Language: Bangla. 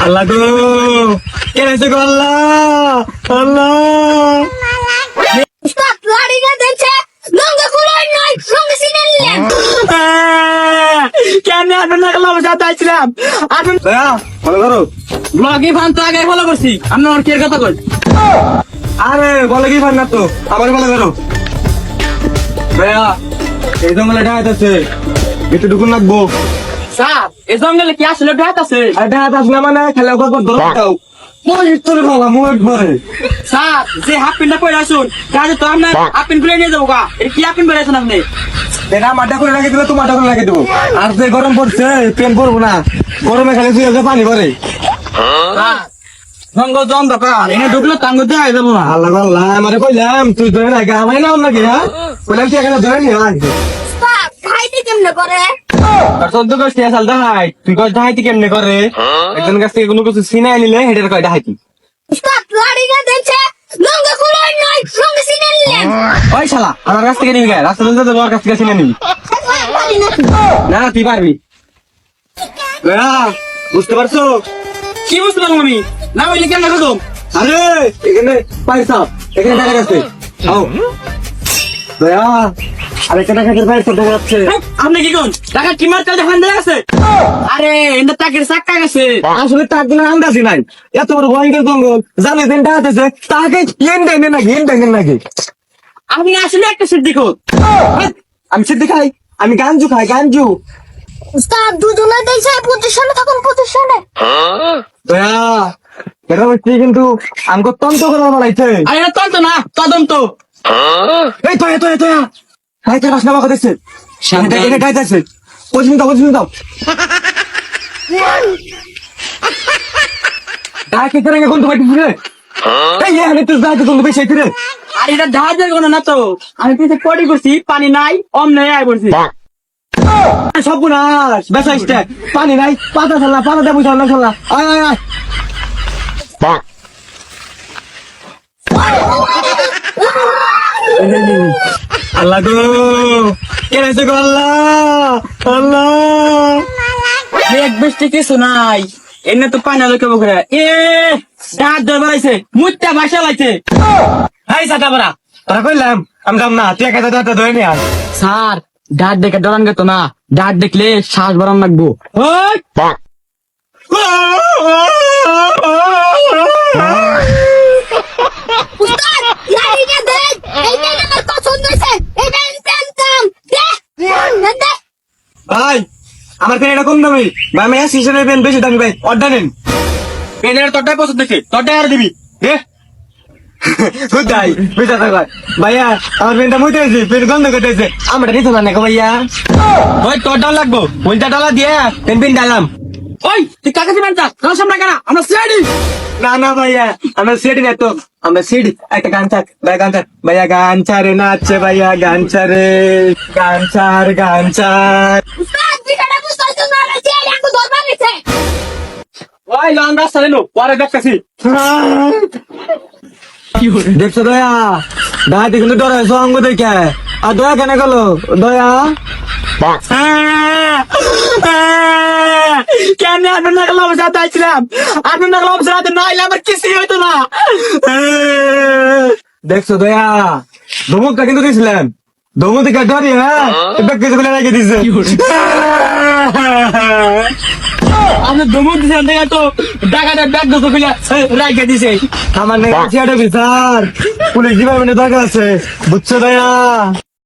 আল্লাহ গো, কেন এসে গো আল্লাহ, আল্লাহ। Stop bloody দেখছে লঙ্কা কুলোই নাই সঙ্গে সিনেলেন কেন আপনার না গেলাম সাথে আইছিলাম আপনি ফলো করো ব্লগে ফান তো আগে ফলো করছি আপনি ওর কি কথা কই আরে বলে কি ফান না তো আবার ফলো করো ভাইয়া এই জঙ্গলে ডাকাত আছে একটু ঢুকুন লাগবো স্যার এই জঙ্গলে কি আসলে ডাকাত আছে আর ডাকাত আছে না মানে খেলা করবো ধরো মই তোরে বাবা মই ধরে স্যার যে হাফ প্যান্টটা পরে আসুন কাজে তো আমরা হাফ প্যান্ট খুলে নিয়ে যাবো গা এটা কি হাফ প্যান্ট পরে আসুন আপনি এটা মাটা করে লাগিয়ে দিলে তো মাটা করে লাগিয়ে দেবো আর যে গরম পড়ছে প্যান্ট পরবো না গরমে খালি তুই পানি পরে সঙ্গ জন দরকার এনে ঢুকলে তাঙ্গ দেওয়া যাবো না আল্লাহ আল্লাহ আমারে কইলাম তুই ধরে না আমায় নাও নাকি হ্যাঁ কইলাম তুই এখানে ধরে নিয়ে স্টপ ভাইটি কেমনে করে সদ্য কষ্ট আসাল দাহাই তুই কয় দাহাইতি কেমনে করে একজন কাছ থেকে কোনো কিছু সিনাই নিলে হেডের কয় দাহাইতি স্টপ bloody দেখছে লঙ্কা কুলোই নাই সঙ্গে সিনেলেন ওই শালা আমার কাছ থেকে নিবি রাস্তা ধরে তোর কাছ থেকে সিনে নিবি না তুই পারবি বুঝতে পারছো কি বুঝতে পারলাম আমি না বললি কেমন করো আরে এখানে পয়সা এখানে টাকা আছে আও দয়া আরে টাকা খাতের পয়সা দেখা যাচ্ছে আপনি কি কোন টাকা কি মারতে দেখান দেয়া আছে আরে এটা টাকের চাক্কা গেছে আসলে টাক দিন আন্দাজি নাই এত বড় ভয়ঙ্কর জঙ্গল জানে দিন টাকা আছে তাকে গেম দেন নাকি গেম দেন নাকি আমি আসলে একটা সিদ্ধি খোদ আমি সিদ্ধি খাই আমি গাঞ্জু খাই গাঞ্জু স্টপ দুজনে দেখছে পজিশনে থাকুন পজিশনে দয়া এটা হচ্ছে কিন্তু আমাকে তন্ত করে বলাইছে আরে এটা তন্ত না তদন্ত এই তো এত এত ভাই তোর রাসনা বাবা দেখছে শান্তি এটা গাইতেছে পজিশন দাও ডাকে করে কোন তো বাইতে রে এই আমি তো যাইতে কোন বেশি রে আরে এটা ঢাজের কোন না তো আমি পিছে পড়ি করছি পানি নাই অমনে আই পড়ছি সব গুনাস বেসাইছে পানি নাই পাতা চলা পাতা দেবো চলা আয় আয় আয় আল্লাহ গো কেন এসে গো আল্লাহ আল্লাহ এক বৃষ্টি কিছু নাই এনে তো পানি আলো কেবো করে এ ডাক ধরে বেড়াইছে মুত্যা ভাষা লাইছে হাই সাটা বড়া তোরা কইলাম আমি যাম না তুই একা দাদা ধরে নিয়ে আস স্যার ডাক দেখে ডরান গেতো না ডাক দেখলে শ্বাস বাড়ান লাগবো উস্তাদ লাইটা দেখ এইটা আমার পছন্দ হইছে এটা ইনটেনশন দে ভাই আমার পেন এটা কম দামি ভাই আমি সিজনের পেন বেশি দামি ভাই অর্ডার নেন পেনের তোরটাই পছন্দ হচ্ছে তোরটাই আর দিবি দে বেচা থাক ভাইয়া আমার পেনটা মুইতে হয়েছে পেন গন্ধ করতেছে আমরা নিতে না নাকি ভাইয়া ওই তোরটাও লাগবো $50 দিয়ে পেন ডালাম ওই তুই কাকে দিবেন যা কার সামনে কেনা আমরা সিআইডি না ভাইয়া আমরা সিআইডি না তো আমরা সিআইডি একটা গান থাক ভাই গান থাক ভাইয়া গান ছাড়ে নাচছে ভাইয়া গান ছাড়ে গান ছাড় উস্তাদ বিটাটা বুঝতে না যে একটু দরবার গেছে ওই লং রাস্তা লেলো পরে দেখতেছি দেখছো দয়া দাঁড়াতে কিন্তু ডরে সঙ্গ দেখে আর দয়া কেন গেল দয়া কেন আপনার নাকল অবস্থাতে আইছিলাম আপনার নাকল অবস্থাতে না আইলে আমার কিছুই হইতো না দেখছো দয়া ধমকটা কিন্তু দিয়েছিলাম ধমক থেকে ডরি হ্যাঁ কিছু করে রেখে দিছে আমি ধমক দিয়েছিলাম দেখা তো ডাকাটা ব্যাগ দোষ খুলে রেখে দিছে আমার নেই বিচার পুলিশ ডিপার্টমেন্টে দরকার আছে বুঝছো দয়া